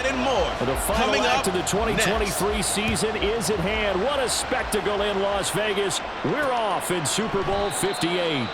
and more. The final Coming act up of the 2023 next. season is at hand. What a spectacle in Las Vegas. We're off in Super Bowl 58.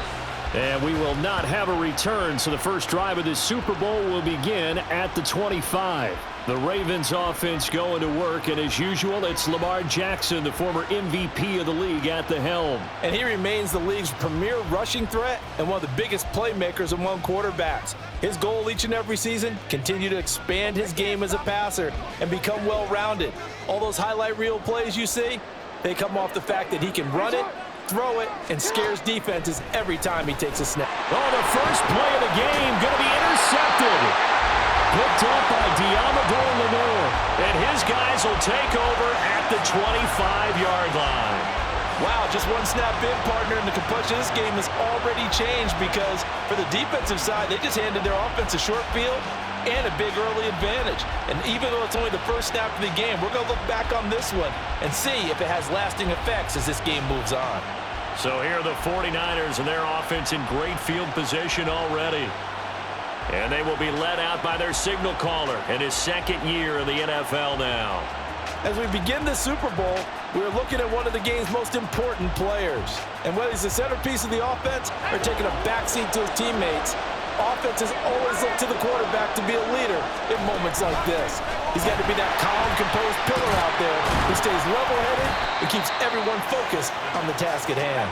And we will not have a return, so the first drive of this Super Bowl will begin at the 25. The Ravens offense going to work, and as usual, it's Lamar Jackson, the former MVP of the league, at the helm. And he remains the league's premier rushing threat and one of the biggest playmakers among quarterbacks. His goal each and every season, continue to expand his game as a passer and become well-rounded. All those highlight reel plays you see, they come off the fact that he can run it, throw it, and scares defenses every time he takes a snap. Oh, the first play of the game going to be intercepted. Picked up by Diamador Lenore. And his guys will take over at the 25-yard line. Wow, just one snap in, partner, and the complexion of this game has already changed because for the defensive side, they just handed their offense a short field and a big early advantage. And even though it's only the first snap of the game, we're going to look back on this one and see if it has lasting effects as this game moves on. So here are the 49ers and their offense in great field position already. And they will be led out by their signal caller in his second year in the NFL now. As we begin this Super Bowl, we're looking at one of the game's most important players. And whether he's the centerpiece of the offense or taking a backseat to his teammates, offenses always look to the quarterback to be a leader in moments like this. He's got to be that calm, composed pillar out there who stays level-headed and keeps everyone focused on the task at hand.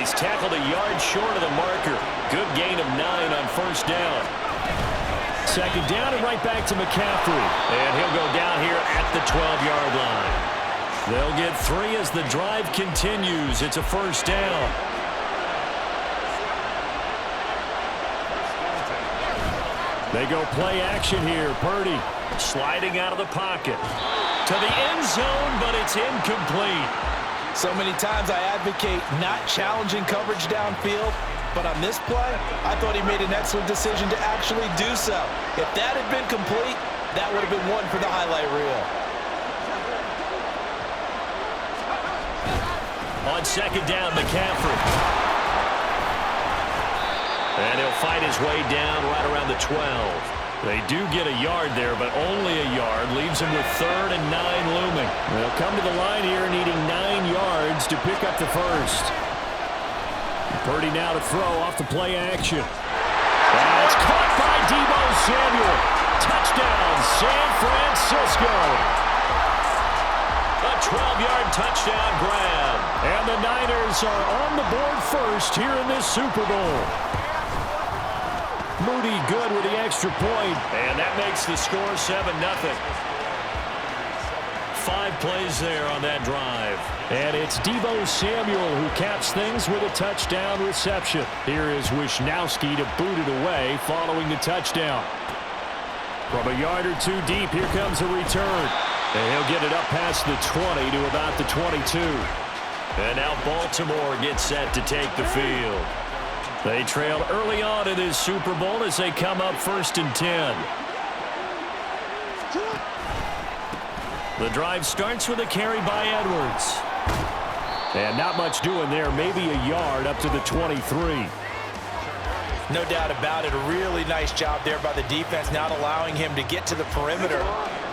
He's tackled a yard short of the marker. Good gain of 9 on first down. Second down and right back to McCaffrey. And he'll go down here at the 12-yard line. They'll get 3 as the drive continues. It's a first down. They go play action here. Purdy sliding out of the pocket. To the end zone, but it's incomplete. So many times I advocate not challenging coverage downfield, but on this play, I thought he made an excellent decision to actually do so. If that had been complete, that would have been one for the highlight reel. On second down, McCaffrey. And he'll fight his way down right around the 12. They do get a yard there, but only a yard. Leaves him with 3rd and 9 looming. They'll come to the line here needing 9 yards to pick up the first. Purdy now to throw off the play action. That's caught by Deebo Samuel. Touchdown, San Francisco. A 12-yard touchdown grab. And the Niners are on the board first here in this Super Bowl. Moody good with the extra point. And that makes the score 7-0. 5 plays there on that drive. And it's Deebo Samuel who caps things with a touchdown reception. Here is Wisnowski to boot it away following the touchdown. From a yard or 2 deep, here comes a return. And he'll get it up past the 20 to about the 22. And now Baltimore gets set to take the field. They trailed early on in this Super Bowl as they come up 1st and 10. The drive starts with a carry by Edwards. And not much doing there, maybe a yard up to the 23. No doubt about it, a really nice job there by the defense, not allowing him to get to the perimeter.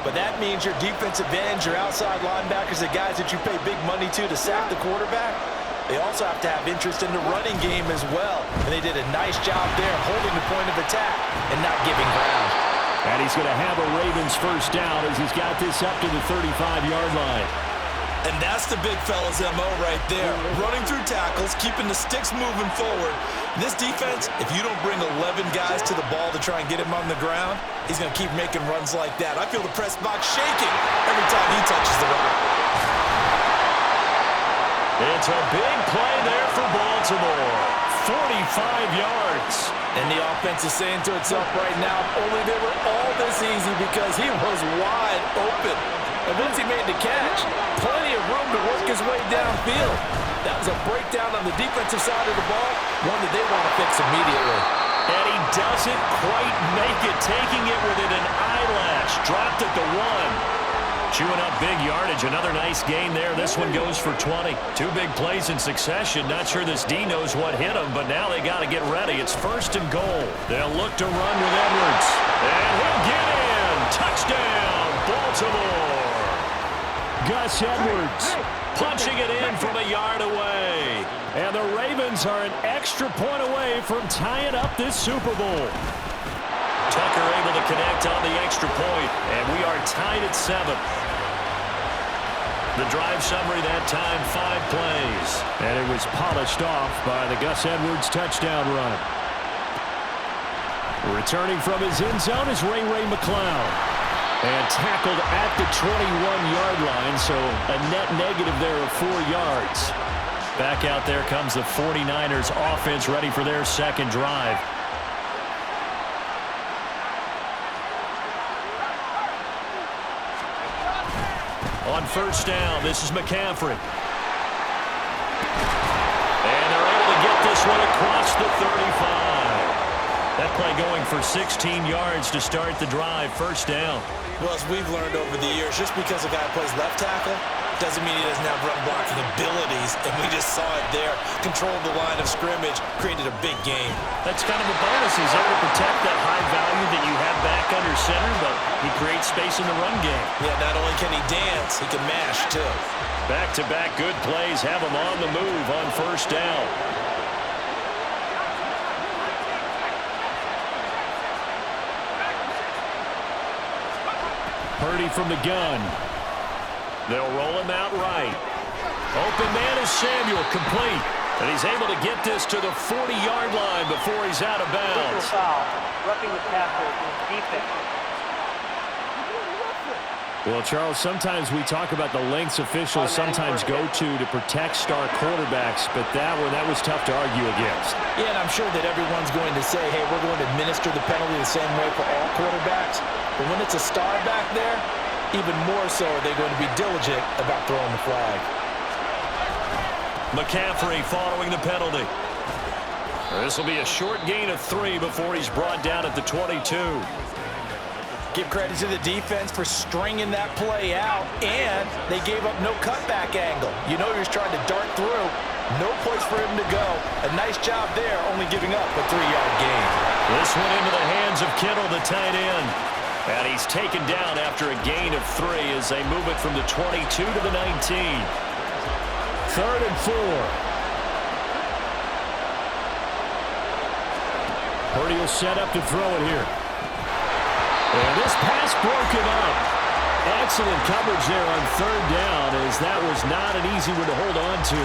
But that means your defensive ends, your outside linebackers, the guys that you pay big money to sack the quarterback, they also have to have interest in the running game as well. And they did a nice job there holding the point of attack and not giving ground. And he's going to have a Ravens first down as he's got this up to the 35-yard line. And that's the big fella's MO right there. Running through tackles, keeping the sticks moving forward. This defense, if you don't bring 11 guys to the ball to try and get him on the ground, he's going to keep making runs like that. I feel the press box shaking every time he touches the rock. It's a big play there for Baltimore. 45 yards. And the offense is saying to itself right now, only they were all this easy because he was wide open. And once he made the catch, plenty of room to work his way downfield. That was a breakdown on the defensive side of the ball, one that they want to fix immediately. And he doesn't quite make it, taking it within an eyelash. Dropped at the 1. Chewing up big yardage. Another nice gain there. This one goes for 20. 2 big plays in succession. Not sure this D knows what hit him, but now they got to get ready. It's 1st and goal. They'll look to run with Edwards. And he'll get in. Touchdown. some more. Gus Edwards punching it in from a yard away. And the Ravens are an extra point away from tying up this Super Bowl. Tucker able to connect on the extra point, and we are tied at 7. The drive summary that time, 5 plays. And it was polished off by the Gus Edwards touchdown run. Returning from his end zone is Ray McCloud. And tackled at the 21-yard line, so a net negative there of 4 yards. Back out there comes the 49ers offense ready for their second drive. On first down, this is McCaffrey. And they're able to get this one across the 35. That play going for 16 yards to start the drive. First down. Well, as we've learned over the years, just because a guy plays left tackle doesn't mean he doesn't have run blocking abilities, and we just saw it there. Controlled the line of scrimmage, created a big game. That's kind of a bonus. He's able to protect that high value that you have back under center, but he creates space in the run game. Yeah, not only can he dance, he can mash, too. Back-to-back good plays have him on the move on first down. Purdy from the gun. They'll roll him out right. Open man is Samuel, complete. And he's able to get this to the 40-yard line before he's out of bounds. Foul, roughing the passer, defense. Well, Charles, sometimes we talk about the lengths officials sometimes go to protect star quarterbacks, but that was tough to argue against. Yeah, and I'm sure that everyone's going to say, hey, we're going to administer the penalty the same way for all quarterbacks. But when it's a star back there, even more so are they going to be diligent about throwing the flag. McCaffrey following the penalty. This will be a short gain of 3 before he's brought down at the 22. Give credit to the defense for stringing that play out, and they gave up no cutback angle. You know he was trying to dart through. No place for him to go. A nice job there, only giving up a 3-yard gain. This one into the hands of Kittle, the tight end. And he's taken down after a gain of 3 as they move it from the 22 to the 19. 3rd and 4. Purdy will set up to throw it here. And this pass broken up. Excellent coverage there on 3rd down, as that was not an easy one to hold on to.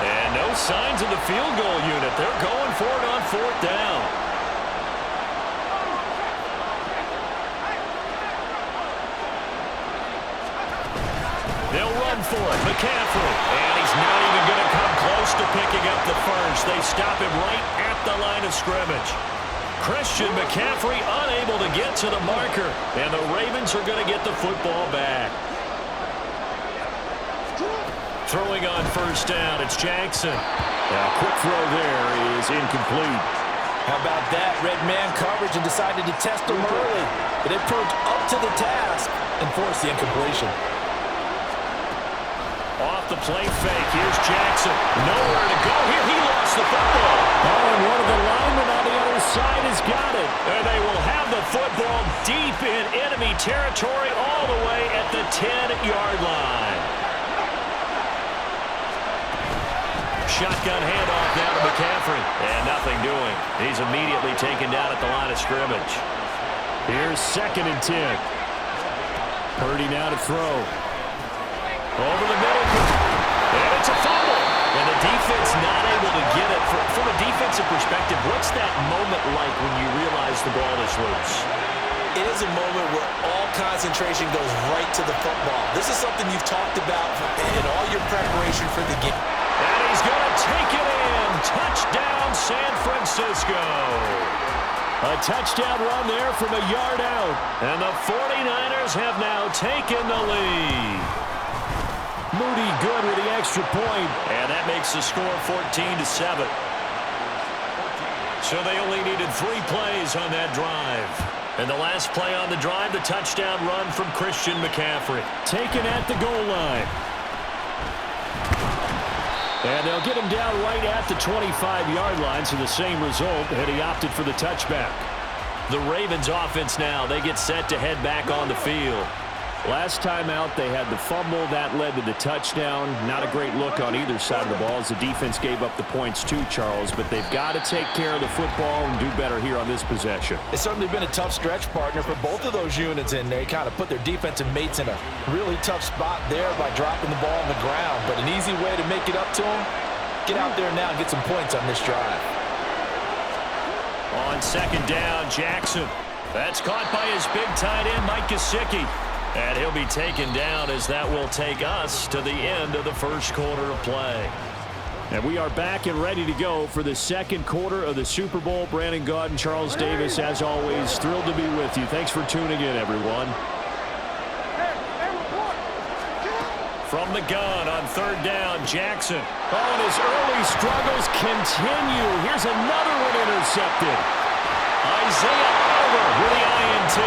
And no signs of the field goal unit. They're going for it on 4th down. They'll run for it. McCaffrey. And he's not even going to come close to picking up the first. They stop him right at the line of scrimmage. Christian McCaffrey unable to get to the marker. And the Ravens are going to get the football back. Throwing on first down, it's Jackson. A quick throw there is incomplete. How about that? Red man coverage and decided to test him early. But it proved up to the task and forced the incompletion. Off the play fake, here's Jackson. Nowhere to go here. He lost the football. Oh, and one of the linemen on the other side has got it. And they will have the football deep in enemy territory all the way at the 10-yard line. Shotgun handoff down to McCaffrey. And nothing doing. He's immediately taken down at the line of scrimmage. Here's 2nd and 10. Purdy now to throw. Over the middle. And it's a fumble. And the defense not able to get it. From a defensive perspective, what's that moment like when you realize the ball is loose? It is a moment where all concentration goes right to the football. This is something you've talked about in all your preparation for the game. And he's going to take it in. Touchdown, San Francisco. A touchdown run there from a yard out. And the 49ers have now taken the lead. Moody good with the extra point. And that makes the score 14-7. So they only needed 3 plays on that drive. And the last play on the drive, the touchdown run from Christian McCaffrey. Taken at the goal line. And they'll get him down right at the 25-yard line, so the same result, and he opted for the touchback. The Ravens offense now, they get set to head back on the field. Last time out, they had the fumble. That led to the touchdown. Not a great look on either side of the ball as the defense gave up the points too, Charles. But they've got to take care of the football and do better here on this possession. It's certainly been a tough stretch, partner, for both of those units, and they kind of put their defensive mates in a really tough spot there by dropping the ball on the ground. But an easy way to make it up to them, get out there now and get some points on this drive. On second down, Jackson. That's caught by his big tight end, Mike Gesicki. And he'll be taken down as that will take us to the end of the first quarter of play. And we are back and ready to go for the second quarter of the Super Bowl. Brandon Gaud and Charles Davis, as always, thrilled to be with you. Thanks for tuning in, everyone. From the gun on third down, Jackson. Oh, and his early struggles continue. Here's another one intercepted. Isaiah Oliver with the INT.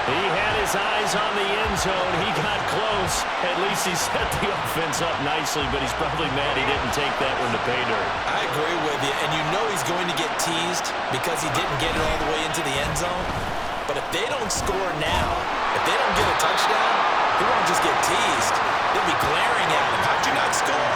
He had his eyes on the end zone. He got close. At least he set the offense up nicely, but he's probably mad he didn't take that one to pay dirt. I agree with you, and you know he's going to get teased because he didn't get it all the way into the end zone. But if they don't score now, if they don't get a touchdown, he won't just get teased. They'll be glaring at him. How'd you not score?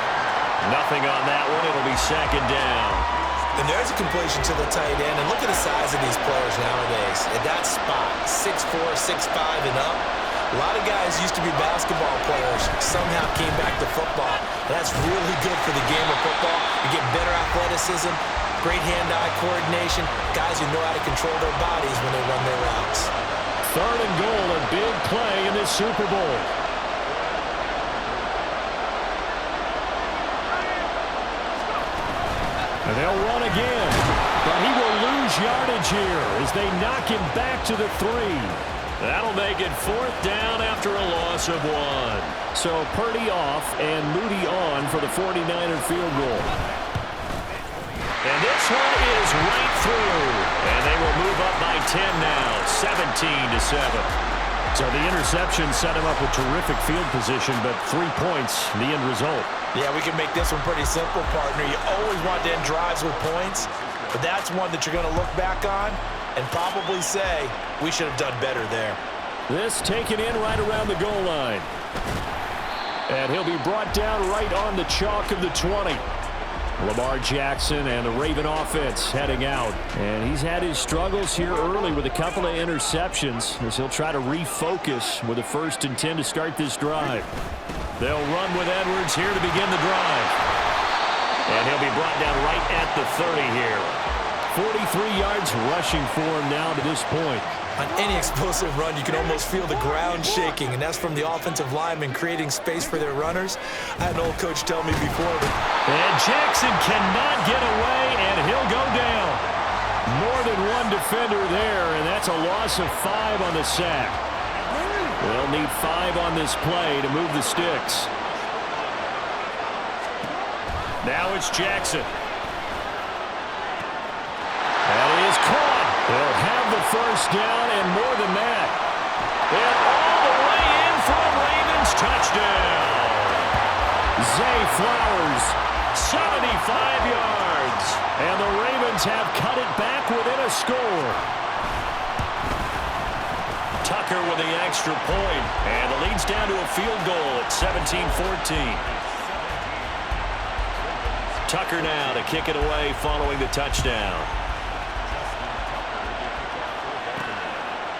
Nothing on that one. It'll be second down. And there's a completion to the tight end. And look at the size of these players nowadays. At that spot, 6'4", 6'5", and up. A lot of guys used to be basketball players, somehow came back to football. And that's really good for the game of football. You get better athleticism, great hand-eye coordination, guys who know how to control their bodies when they run their routes. Third and goal, a big play in this Super Bowl. And they'll run again, but he will lose yardage here as they knock him back to the 3. That'll make it fourth down after a loss of 1. So Purdy off and Moody on for the 49er field goal. And this one is right through, and they will move up by 10 now, 17-7. So the interception set him up with terrific field position, but 3 points, the end result. Yeah, we can make this one pretty simple, partner. You always want to end drives with points, but that's one that you're going to look back on and probably say, we should have done better there. This taken in right around the goal line. And he'll be brought down right on the chalk of the 20. Lamar Jackson and the Raven offense heading out. And he's had his struggles here early with a couple of interceptions as he'll try to refocus with a 1st and 10 to start this drive. They'll run with Edwards here to begin the drive. And he'll be brought down right at the 30 here. 43 yards rushing for him now to this point. On any explosive run, you can almost feel the ground shaking, and that's from the offensive linemen creating space for their runners. I had an old coach tell me before. And Jackson cannot get away, and he'll go down. More than one defender there, and that's a loss of 5 on the sack. They'll need 5 on this play to move the sticks. Now it's Jackson. That is caught. They'll have the first down and more than that. And all the way in for a Ravens touchdown. Zay Flowers, 75 yards. And the Ravens have cut it back within a score. Tucker with the extra point. And the lead's down to a field goal at 17-14. Tucker now to kick it away following the touchdown.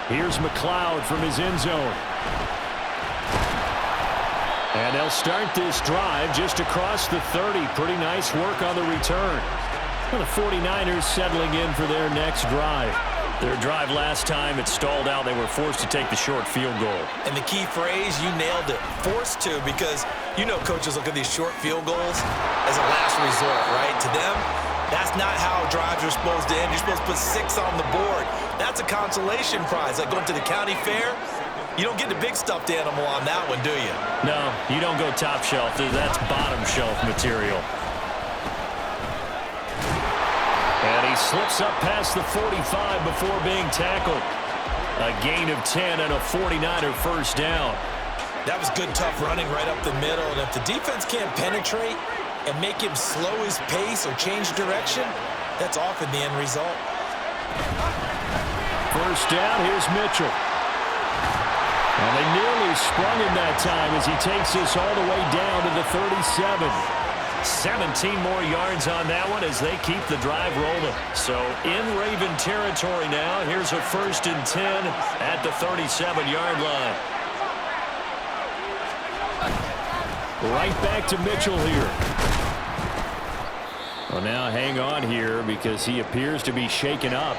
Here's McLeod from his end zone. And they'll start this drive just across the 30. Pretty nice work on the return. Well, the 49ers settling in for their next drive. Their drive last time, it stalled out. They were forced to take the short field goal. And the key phrase, you nailed it. Forced to, because you know coaches look at these short field goals as a last resort, right? To them, that's not how drives are supposed to end. You're supposed to put 6 on the board. That's a consolation prize. Like going to the county fair, you don't get the big stuffed animal on that one, do you? No, you don't go top shelf. That's bottom shelf material. And he slips up past the 45 before being tackled. A gain of 10 and a 49er first down. That was good, tough running right up the middle. And if the defense can't penetrate and make him slow his pace or change direction, that's often the end result. First down, here's Mitchell. Well, they nearly sprung him that time as he takes this all the way down to the 37. 17 more yards on that one as they keep the drive rolling. So in Raven territory now. Here's a 1st and 10 at the 37-yard line. Right back to Mitchell here. Well, now hang on here because he appears to be shaken up.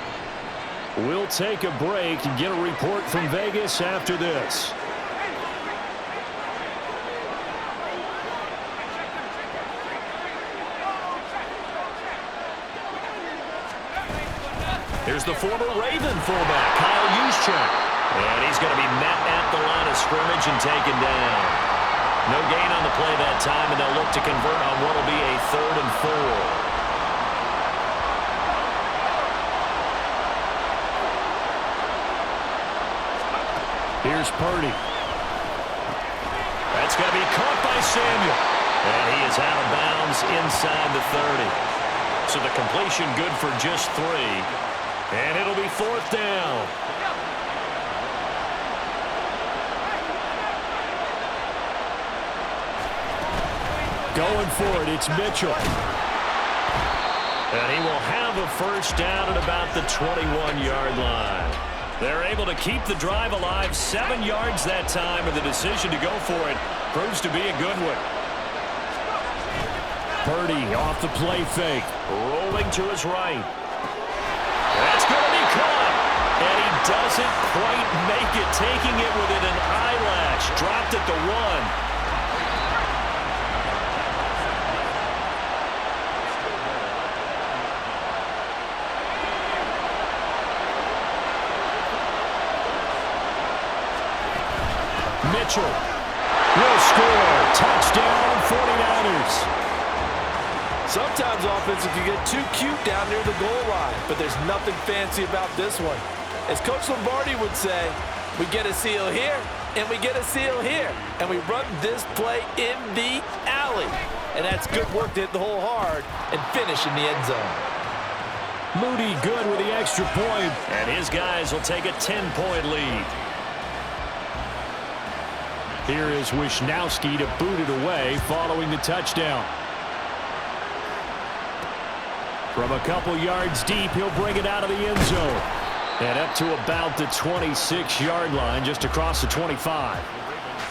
We'll take a break and get a report from Vegas after this. Here's the former Raven fullback, Kyle Juszczyk. And he's going to be met at the line of scrimmage and taken down. No gain on the play that time, and they'll look to convert on what will be a 3rd and 4. Here's Purdy. That's going to be caught by Samuel. And he is out of bounds inside the 30. So the completion good for just 3. And it'll be 4th down. Going for it, it's Mitchell. And he will have a 1st down at about the 21-yard line. They're able to keep the drive alive, 7 yards that time, and the decision to go for it proves to be a good one. Purdy off the play fake. Rolling to his right. That's going to be caught. And he doesn't quite make it, taking it within an eyelash. Dropped at the 1. Mitchell will score. Touchdown, 49ers. Sometimes offenses can get too cute down near the goal line, but there's nothing fancy about this one. As Coach Lombardi would say, we get a seal here, and we get a seal here, and we run this play in the alley. And that's good work to hit the hole hard and finish in the end zone. Moody good with the extra point, and his guys will take a 10-point lead. Here is Wisnowski to boot it away following the touchdown. From a couple yards deep, he'll bring it out of the end zone. And up to about the 26-yard line, just across the 25.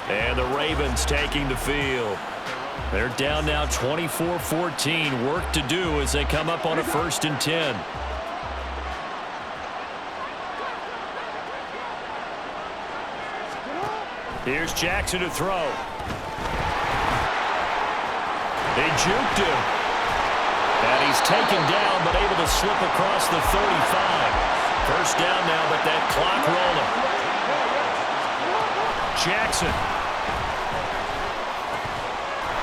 And the Ravens taking the field. They're down now 24-14. Work to do as they come up on a 1st and 10. Here's Jackson to throw. They juked him. And he's taken down, but able to slip across the 35. 1st down now, but that clock rolling. Jackson.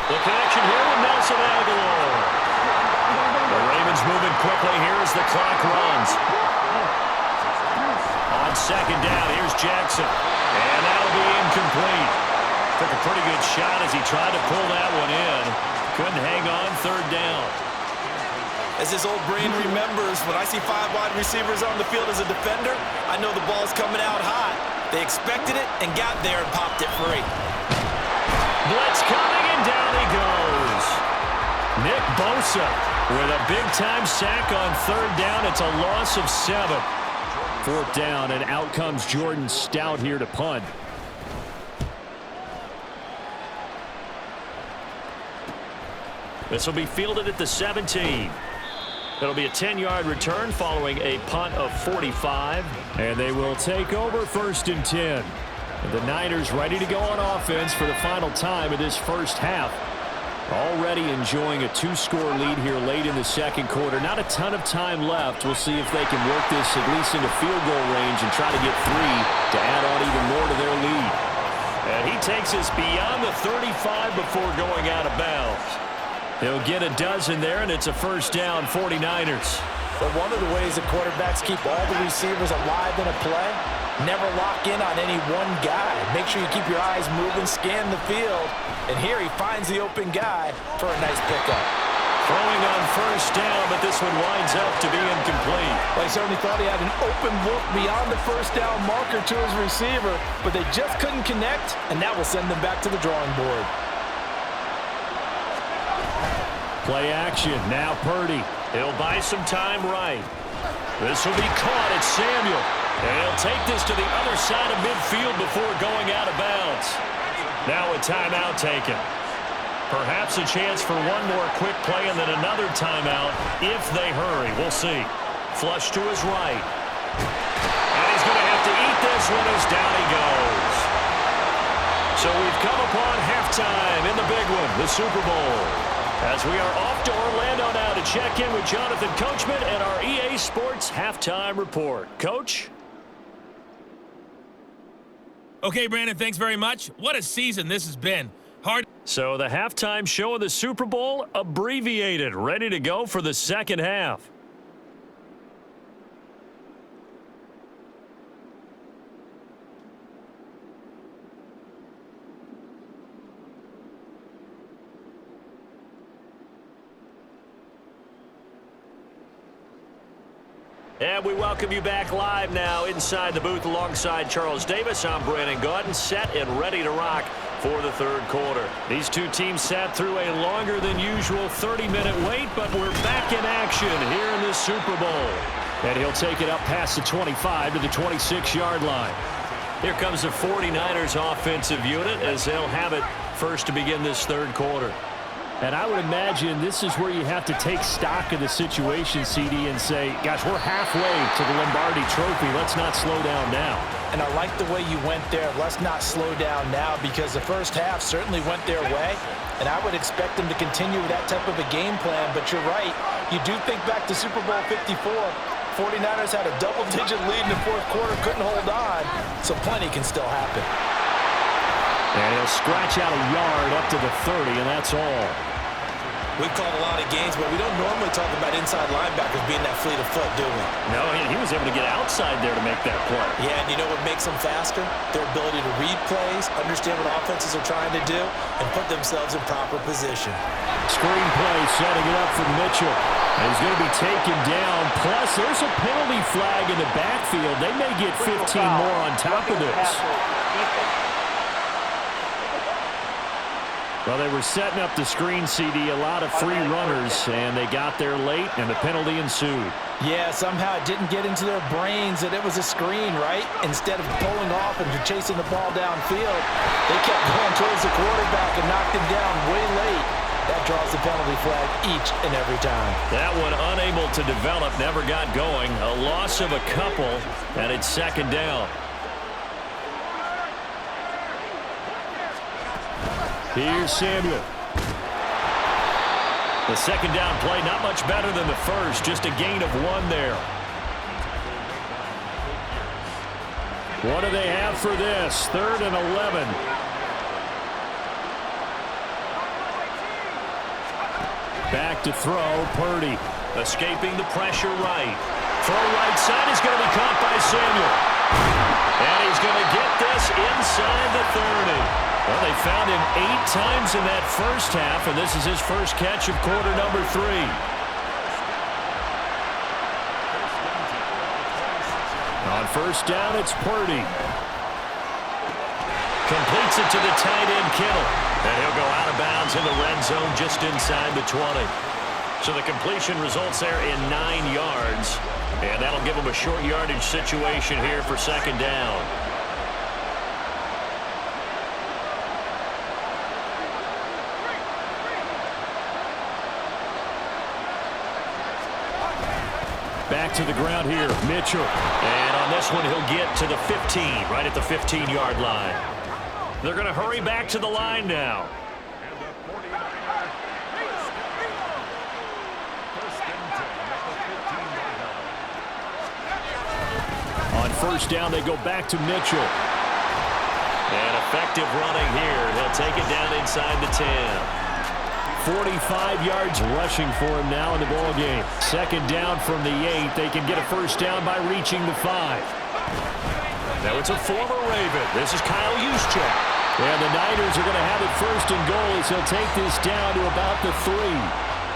The connection here with Nelson Aguilar. The Ravens moving quickly here as the clock runs. On 2nd down, here's Jackson. And that'll be incomplete. Took a pretty good shot as he tried to pull that one in. Couldn't hang on 3rd down. As his old brain remembers, when I see 5 wide receivers on the field as a defender, I know the ball's coming out hot. They expected it and got there and popped it free. Blitz coming, and down he goes. Nick Bosa with a big-time sack on 3rd down. It's a loss of 7. 4th down, and out comes Jordan Stout here to punt. This will be fielded at the 17. It'll be a 10-yard return following a punt of 45. And they will take over 1st and 10. And the Niners ready to go on offense for the final time of this 1st half. Already enjoying a 2-score lead here late in the 2nd quarter. Not a ton of time left. We'll see if they can work this at least into field goal range and try to get 3 to add on even more to their lead. And he takes us beyond the 35 before going out of bounds. He'll get a dozen there, and it's a 1st down, 49ers. But one of the ways that quarterbacks keep all the receivers alive in a play, never lock in on any one guy. Make sure you keep your eyes moving, scan the field. And here he finds the open guy for a nice pickup. Throwing on first down, but this one winds up to be incomplete. Well, he certainly thought he had an open look beyond the first down marker to his receiver, but they just couldn't connect, and that will send them back to the drawing board. Play action. Now Purdy. He'll buy some time right. This will be caught at Samuel. And he'll take this to the other side of midfield before going out of bounds. Now a timeout taken. Perhaps a chance for one more quick play and then another timeout if they hurry. We'll see. Flush to his right. And he's going to have to eat this one as down he goes. So we've come upon halftime in the big one, the Super Bowl. As we are off to Orlando now to check in with Jonathan Coachman and our EA Sports Halftime Report. Coach? Okay, Brandon, thanks very much. What a season this has been. Hard. So the halftime show of the Super Bowl abbreviated, ready to go for the second half. And we welcome you back live now inside the booth alongside Charles Davis. I'm Brandon Gaudin, set and ready to rock for the third quarter. These two teams sat through a longer than usual 30-minute wait, but we're back in action here in the Super Bowl. And he'll take it up past the 25 to the 26-yard line. Here comes the 49ers offensive unit as they'll have it first to begin this third quarter. And I would imagine this is where you have to take stock of the situation, CD, and say, gosh, we're halfway to the Lombardi Trophy. Let's not slow down now. And I like the way you went there. Let's not slow down now, because the first half certainly went their way. And I would expect them to continue with that type of a game plan. But you're right. You do think back to Super Bowl 54. 49ers had a double-digit lead in the fourth quarter, couldn't hold on. So plenty can still happen. And he'll scratch out a yard up to the 30, and that's all. We've called a lot of games, but we don't normally talk about inside linebackers being that fleet of foot, do we? No, he was able to get outside there to make that play. Yeah, and you know what makes them faster? Their ability to read plays, understand what offenses are trying to do, and put themselves in proper position. Screen play setting it up for Mitchell. And he's going to be taken down. Plus, there's a penalty flag in the backfield. They may get 15 more on top of this. Well, they were setting up the screen, CD, a lot of free runners, and they got there late, and the penalty ensued. Yeah, somehow it didn't get into their brains that it was a screen, right? Instead of pulling off and chasing the ball downfield, they kept going towards the quarterback and knocked him down way late. That draws the penalty flag each and every time. That one unable to develop, never got going. A loss of a couple, and it's second down. Here's Samuel. The second down play, not much better than the first, just a gain of 1 there. What do they have for this? 3rd and 11. Back to throw, Purdy. Escaping the pressure right. Throw right side is going to be caught by Samuel. And he's going to get this inside the 30. Well, they found him 8 times in that first half, and this is his first catch of quarter number 3. On first down, it's Purdy. Completes it to the tight end, Kittle. And he'll go out of bounds in the red zone just inside the 20. So the completion results there in 9 yards. And that'll give him a short yardage situation here for second down. Back to the ground here, Mitchell. And on this one, he'll get to the 15, right at the 15-yard line. They're going to hurry back to the line now. On first down, they go back to Mitchell. And effective running here. He'll take it down inside the 10. 45 yards rushing for him now in the ball game. Second down from the 8. They can get a first down by reaching the 5. Now it's a former Raven. This is Kyle Juszczyk. And the Niners are going to have it first and goal as he'll take this down to about the 3.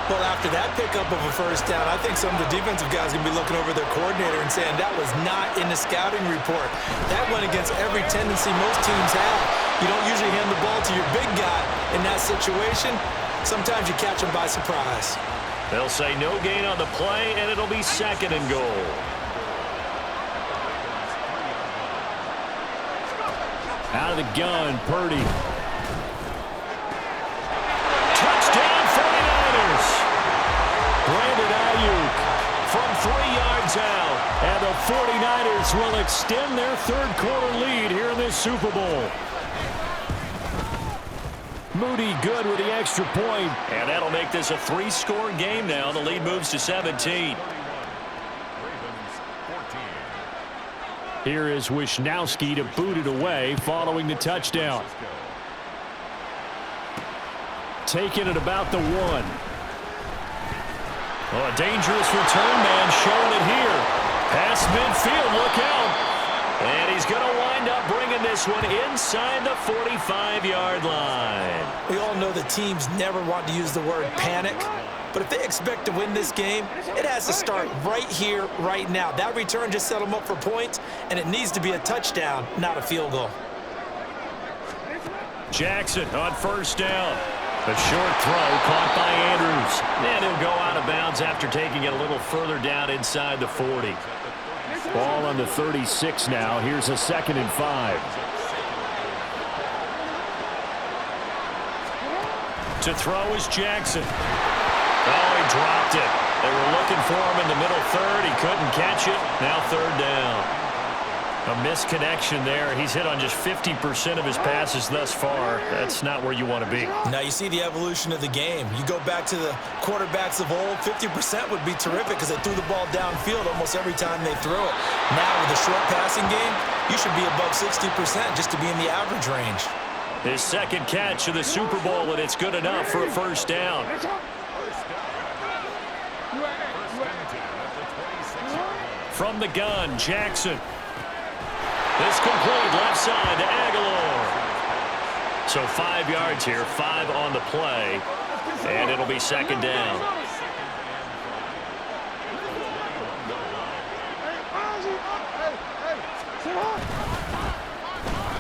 Well, after that pickup of a first down, I think some of the defensive guys are going to be looking over their coordinator and saying that was not in the scouting report. That went against every tendency most teams have. You don't usually hand the ball to your big guy in that situation. Sometimes you catch them by surprise. They'll say no gain on the play, and it'll be 2nd and goal. Out of the gun, Purdy. From 3 yards out, and the 49ers will extend their third-quarter lead here in this Super Bowl. Moody good with the extra point, and that'll make this a 3-score game now. The lead moves to 17. Here is Wishnowski to boot it away following the touchdown. Taking it about the 1. Oh, a dangerous return man showing it here. Past midfield, look out. And he's going to wind up bringing this one inside the 45-yard line. We all know the teams never want to use the word panic. But if they expect to win this game, it has to start right here, right now. That return just set them up for points, and it needs to be a touchdown, not a field goal. Jackson on first down. A short throw caught by Andrews. And he'll go out of bounds after taking it a little further down inside the 40. Ball on the 36 now. Here's a 2nd and 5. To throw is Jackson. Oh, he dropped it. They were looking for him in the middle third. He couldn't catch it. Now 3rd down. A misconnection there. He's hit on just 50% of his passes thus far. That's not where you want to be. Now you see the evolution of the game. You go back to the quarterbacks of old, 50% would be terrific because they threw the ball downfield almost every time they threw it. Now with the short passing game, you should be above 60% just to be in the average range. His 2nd catch of the Super Bowl, and it's good enough for a first down. From the gun, Jackson. This complete left side to Aguilar. So 5 yards here, 5 on the play, and it'll be 2nd down.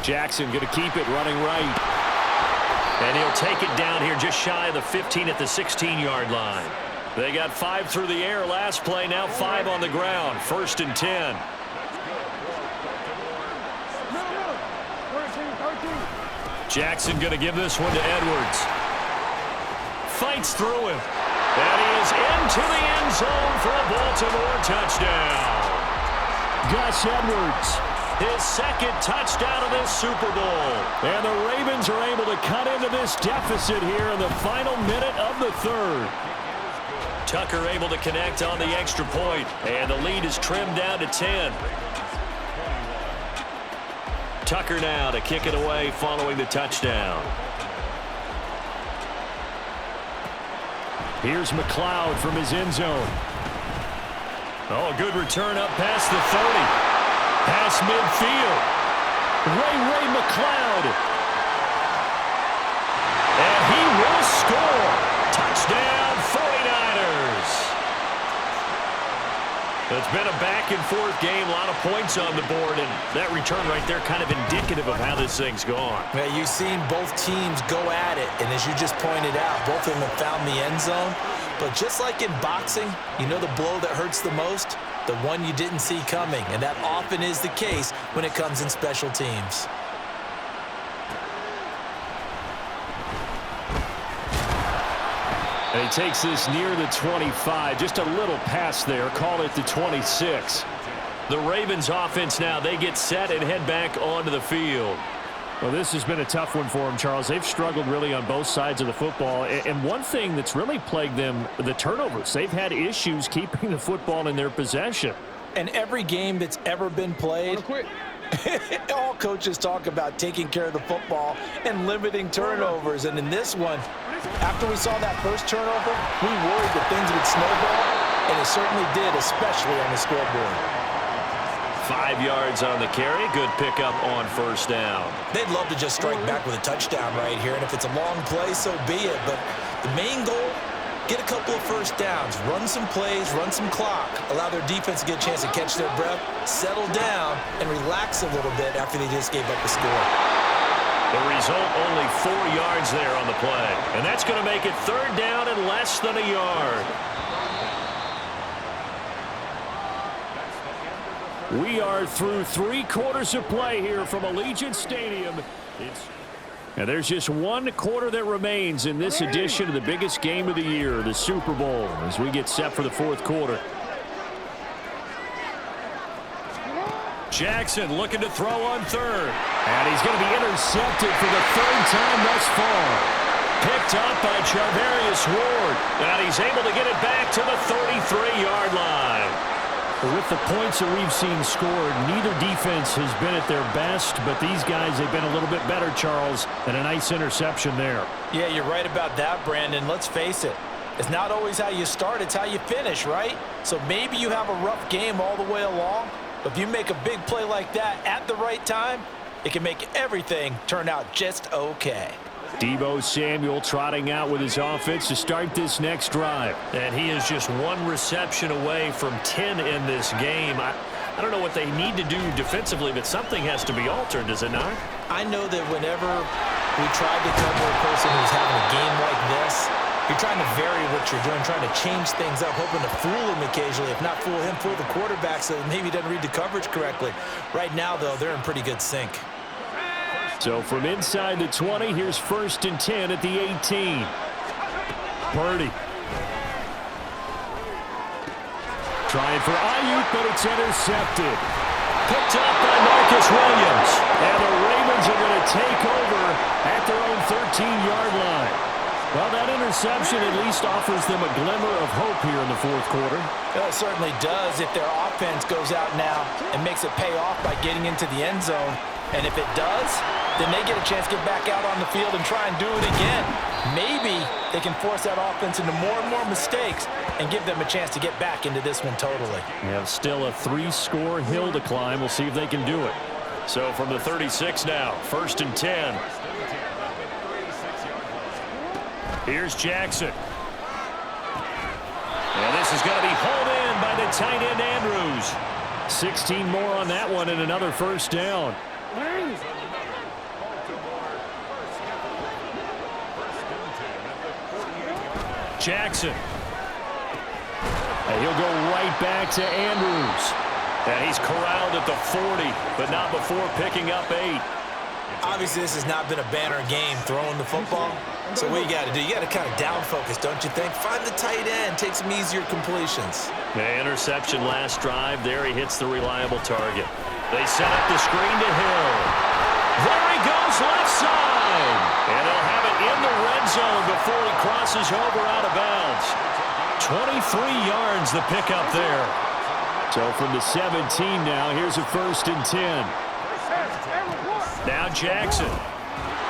Jackson going to keep it running right. And he'll take it down here just shy of the 15 at the 16-yard line. They got 5 through the air last play, now 5 on the ground. 1st and 10. Jackson going to give this one to Edwards. Fights through him. And he is into the end zone for a Baltimore touchdown. Gus Edwards, his 2nd touchdown of this Super Bowl. And the Ravens are able to cut into this deficit here in the final minute of the 3rd. Tucker able to connect on the extra point. And the lead is trimmed down to 10. Tucker now to kick it away following the touchdown. Here's McLeod from his end zone. Oh, a good return up past the 30. Past midfield. Ray McLeod. And he will score. Touchdown, 49ers. It's been a back-and-forth game, a lot of points on the board, and that return right there kind of indicative of how this thing's gone. Yeah, you've seen both teams go at it, and as you just pointed out, both of them have found the end zone. But just like in boxing, you know the blow that hurts the most? The one you didn't see coming, and that often is the case when it comes in special teams. And he takes this near the 25, just a little pass there, call it the 26. The Ravens offense now, they get set and head back onto the field. Well, this has been a tough one for them, Charles. They've struggled really on both sides of the football. And one thing that's really plagued them, the turnovers. They've had issues keeping the football in their possession. And every game that's ever been played, all coaches talk about taking care of the football and limiting turnovers. And in this one, after we saw that first turnover, we worried that things would snowball, and it certainly did, especially on the scoreboard. 5 yards on the carry. Good pickup on first down. They'd love to just strike back with a touchdown right here, and if it's a long play, so be it. But the main goal get a couple of first downs, run some plays, run some clock, allow their defense to get a chance to catch their breath, settle down, and relax a little bit after they just gave up a score. The result, only 4 yards there on the play. And that's going to make it 3rd down and less than a yard. We are through 3 quarters of play here from Allegiant Stadium. And there's just 1 quarter that remains in this edition of the biggest game of the year, the Super Bowl, as we get set for the 4th quarter. Jackson looking to throw on 3rd. And he's going to be intercepted for the 3rd time thus far. Picked up by Charvarius Ward. And he's able to get it back to the 33-yard line. With the points that we've seen scored, neither defense has been at their best, but these guys, they've been a little bit better, Charles, and a nice interception there. Yeah, you're right about that, Brandon. Let's face it. It's not always how you start, it's how you finish, right? So maybe you have a rough game all the way along, but if you make a big play like that at the right time, it can make everything turn out just okay. Deebo Samuel trotting out with his offense to start this next drive. And he is just 1 reception away from 10 in this game. I don't know what they need to do defensively, but something has to be altered, does it not? I know that whenever we tried to cover a person who's having a game like this, you're trying to vary what you're doing, trying to change things up, hoping to fool him occasionally. If not fool him, fool the quarterback so that maybe he doesn't read the coverage correctly. Right now, though, they're in pretty good sync. So from inside the 20, here's 1st and 10 at the 18. Purdy. Trying for Ayuk, but it's intercepted. Picked up by Marcus Williams. And the Ravens are going to take over at their own 13-yard line. Well, that interception at least offers them a glimmer of hope here in the 4th quarter. Well, it certainly does if their offense goes out now and makes it pay off by getting into the end zone. And if it does, then they get a chance to get back out on the field and try and do it again. Maybe they can force that offense into more and more mistakes and give them a chance to get back into this one totally. We have still a 3-score hill to climb. We'll see if they can do it. So from the 36 now, 1st and 10. Here's Jackson. And this is going to be hauled in by the tight end Andrews. 16 more on that one and another 1st down. Jackson. And he'll go right back to Andrews. And he's corralled at the 40, but not before picking up 8. Obviously, this has not been a banner game throwing the football. So what you got to do, you got to kind of down focus, don't you think? Find the tight end, take some easier completions. The interception last drive. There he hits the reliable target. They set up the screen to Hill. There he goes left side. And they'll have it in the red zone before he crosses over out of bounds. 23 yards the pickup there. So from the 17 now, here's a 1st and 10. Now Jackson.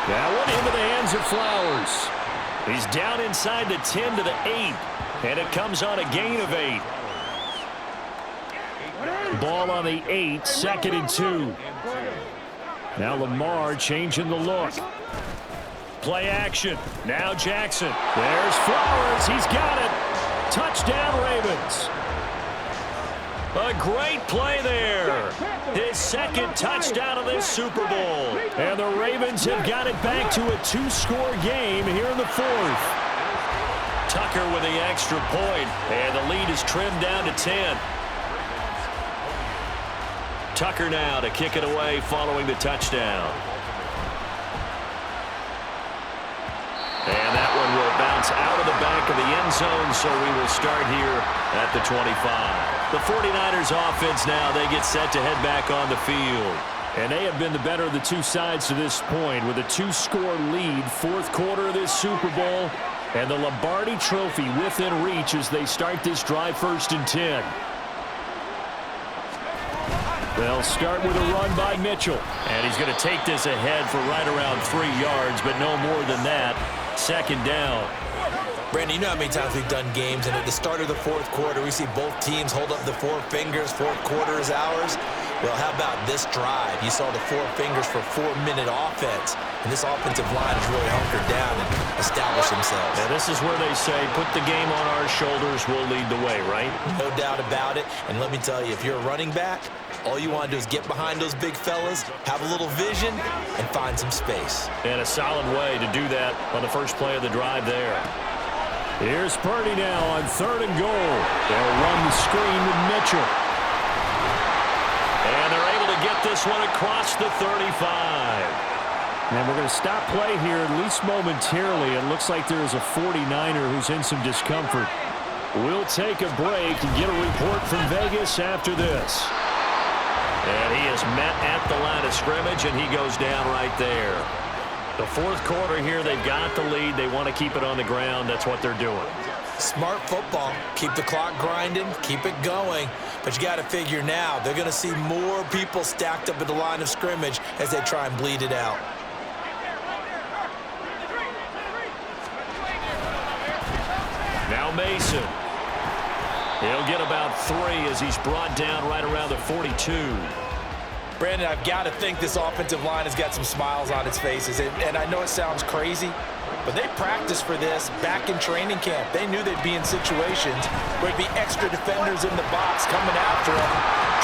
That one into the hands of Flowers. He's down inside the 10 to the 8. And it comes on a gain of 8. Ball on the 8, 2nd and 2. Now Lamar changing the look. Play action. Now Jackson. There's Flowers. He's got it. Touchdown Ravens. A great play there. His 2nd touchdown of this Super Bowl. And the Ravens have got it back to a 2-score game here in the 4th. Tucker with the extra point. And the lead is trimmed down to 10. Tucker now to kick it away following the touchdown. And that one will bounce out of the back of the end zone, so we will start here at the 25. The 49ers offense now, they get set to head back on the field. And they have been the better of the 2 sides to this point with a 2-score lead, 4th quarter of this Super Bowl, and the Lombardi Trophy within reach as they start this drive 1st and 10. They'll start with a run by Mitchell. And he's going to take this ahead for right around 3 yards, but no more than that. 2nd down. Brandon, you know how many times we've done games, and at the start of the 4th quarter, we see both teams hold up the 4 fingers, 4th quarter is ours. Well, how about this drive? You saw the 4 fingers for 4-minute offense, and this offensive line has really hunkered down and established themselves. And this is where they say, put the game on our shoulders, we'll lead the way, right? No doubt about it. And let me tell you, if you're a running back, all you want to do is get behind those big fellas, have a little vision, and find some space. And a solid way to do that on the first play of the drive there. Here's Purdy now on 3rd and goal. They'll run the screen with Mitchell. And they're able to get this one across the 35. And we're going to stop play here, at least momentarily. It looks like there is a 49er who's in some discomfort. We'll take a break and get a report from Vegas after this. And he is met at the line of scrimmage, and he goes down right there. The 4th quarter here, they've got the lead. They want to keep it on the ground. That's what they're doing. Smart football. Keep the clock grinding. Keep it going. But you got to figure now, they're going to see more people stacked up at the line of scrimmage as they try and bleed it out. Now Mason. He'll get about 3 as he's brought down right around the 42. Brandon, I've got to think this offensive line has got some smiles on its faces. And I know it sounds crazy, but they practiced for this back in training camp. They knew they'd be in situations where there'd be extra defenders in the box coming after them,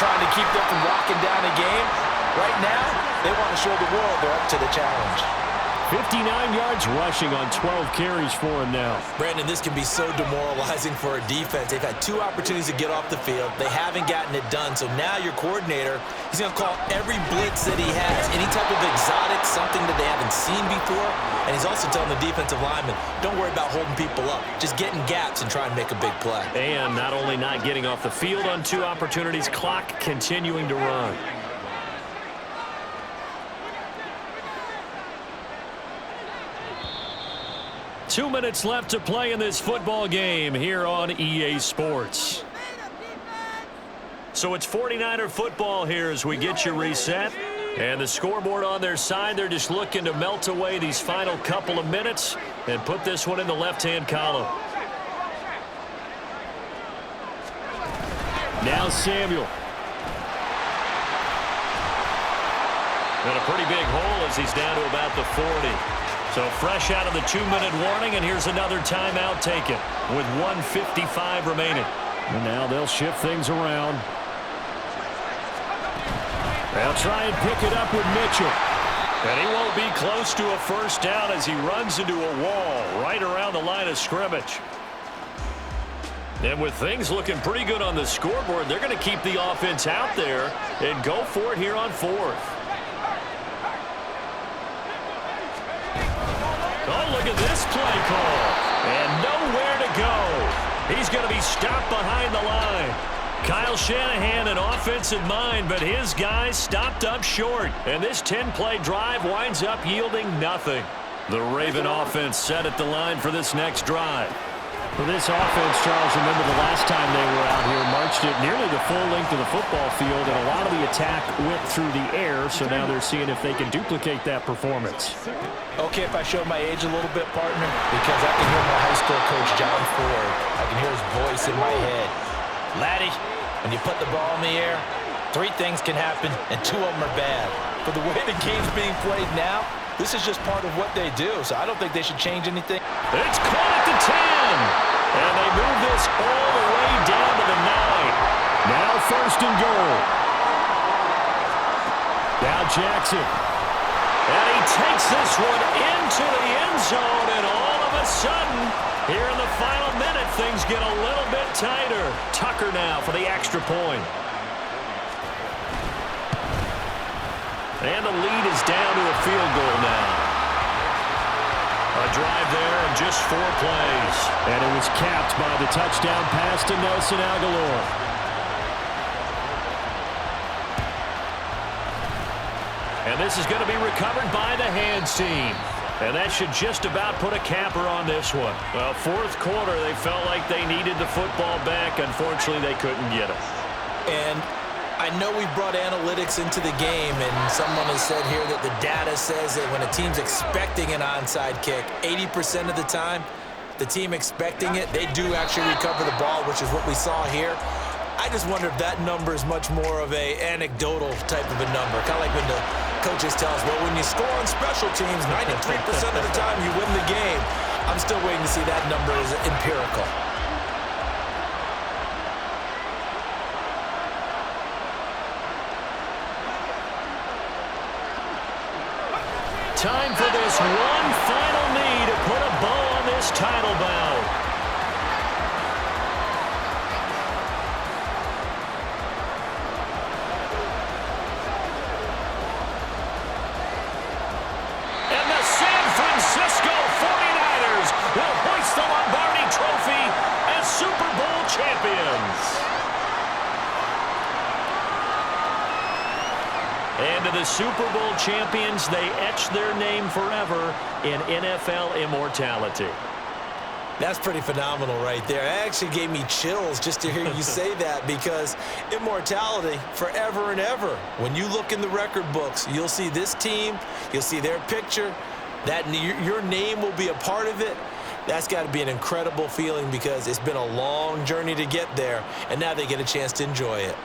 trying to keep them from locking down a game. Right now, they want to show the world they're up to the challenge. 59 yards rushing on 12 carries for him now. Brandon, this can be so demoralizing for a defense. They've had 2 opportunities to get off the field. They haven't gotten it done. So now your coordinator, he's going to call every blitz that he has, any type of exotic, something that they haven't seen before. And he's also telling the defensive linemen, don't worry about holding people up. Just get in gaps and try and make a big play. And not only not getting off the field on 2 opportunities, clock continuing to run. Two minutes left to play in this football game here on EA Sports. So it's 49er football here as we get you reset. And the scoreboard on their side, they're just looking to melt away these final couple of minutes and put this one in the left-hand column. Now Samuel. And a pretty big hole as he's down to about the 40. So fresh out of the 2-minute warning, and here's another timeout taken with 1:55 remaining. And now they'll shift things around. They'll try and pick it up with Mitchell. And he won't be close to a first down as he runs into a wall right around the line of scrimmage. And with things looking pretty good on the scoreboard, they're going to keep the offense out there and go for it here on 4th. Oh, look at this play call. And nowhere to go. He's going to be stopped behind the line. Kyle Shanahan, an offensive mind, but his guys stopped up short. And this 10-play drive winds up yielding nothing. The Raven offense set at the line for this next drive. For this offense, Charles, remember the last time they were out here, marched it nearly the full length of the football field, and a lot of the attack went through the air, so now they're seeing if they can duplicate that performance. Okay, if I show my age a little bit, partner, because I can hear my high school coach, John Ford. I can hear his voice in my head. Laddie, when you put the ball in the air, 3 things can happen, and 2 of them are bad. For the way the game's being played now, this is just part of what they do, so I don't think they should change anything. It's caught at the 10, and they move this all the way down to the 9. Now 1st and goal. Now Jackson. And he takes this one into the end zone, and all of a sudden, here in the final minute, things get a little bit tighter. Tucker now for the extra point. And the lead is down to a field goal now. A drive there in just 4 plays. And it was capped by the touchdown pass to Nelson Aguilar. And this is going to be recovered by the hands team. And that should just about put a capper on this one. Well, 4th quarter, they felt like they needed the football back. Unfortunately, they couldn't get it. And I know we brought analytics into the game, and someone has said here that the data says that when a team's expecting an onside kick, 80% of the time, the team expecting it, they do actually recover the ball, which is what we saw here. I just wonder if that number is much more of a anecdotal type of a number. Kind of like when the coaches tell us, well, when you score on special teams, 93% of the time you win the game. I'm still waiting to see that number as empirical. Time for this one final knee to put a bow on this title bout. And the San Francisco 49ers will hoist the Lombardi Trophy as Super Bowl champions. And to the Super Bowl champions, they etch their name forever in NFL immortality. That's pretty phenomenal right there. It actually gave me chills just to hear you say that, because immortality forever and ever. When you look in the record books, you'll see this team, you'll see their picture, that your name will be a part of it. That's got to be an incredible feeling, because it's been a long journey to get there, and now they get a chance to enjoy it.